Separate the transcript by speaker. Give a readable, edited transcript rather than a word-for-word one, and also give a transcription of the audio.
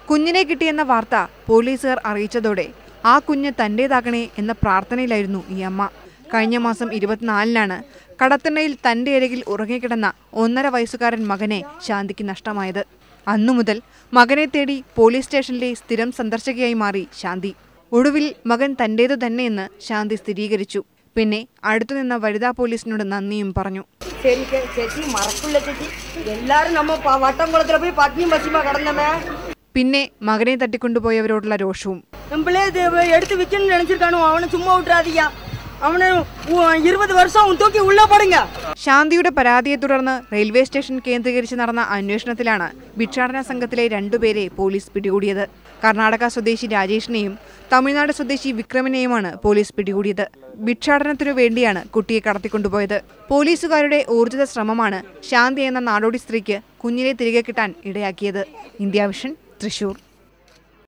Speaker 1: കുഞ്ഞിനെ കിട്ടിയെന്ന വാർത്ത പോലീസുകാർ അറിയിച്ചതോടെ ആ കുഞ്ഞ് തന്റേതാകണേ എന്ന പ്രാർത്ഥനയിലായിരുന്നു ഈ അമ്മ. കഴിഞ്ഞ മാസം 24-നാണ് കടത്തണ്ണയിൽ തന്റെ അരികിൽ ഉറങ്ങിക്കിടന്ന 1.5 വയസ്സുകാരൻ മകനെ ശാന്തിക്ക് നഷ്ടമായത്. അന്നു മുതൽ മകനെ തേടി പോലീസ് സ്റ്റേഷനിലെ സ്ഥിരം സന്ദർശകയായി മാറി ശാന്തി. ഒടുവിൽ മകൻ തന്റേതു തന്നെയെന്ന് ശാന്തി സ്ഥിരീകരിച്ചു. പിന്നെ അടുത്തുനിന്ന വനിതാ പോലീസിനോട് നന്ദിയും പറഞ്ഞു. പിന്നെ മകനെ തട്ടിക്കൊണ്ടുപോയവരോടുള്ള രോഷവും. ശാന്തിയുടെ പരാതിയെ തുടർന്ന് റെയിൽവേ സ്റ്റേഷൻ കേന്ദ്രീകരിച്ച് നടന്ന അന്വേഷണത്തിലാണ് ഭിക്ഷാടന സംഘത്തിലെ 2 പേരെ പോലീസ് പിടികൂടിയത്. കർണാടക സ്വദേശി രാജേഷിനെയും തമിഴ്നാട് സ്വദേശി വിക്രമിനെയുമാണ് പോലീസ് പിടികൂടിയത്. ഭിക്ഷാടനത്തിനു വേണ്ടിയാണ് കുട്ടിയെ കടത്തിക്കൊണ്ടുപോയത്. പോലീസുകാരുടെ ഊർജിത ശ്രമമാണ് ശാന്തി എന്ന നാടോടി സ്ത്രീക്ക് കുഞ്ഞിനെ തിരികെ കിട്ടാൻ ഇടയാക്കിയത്. India vision, Thrissur.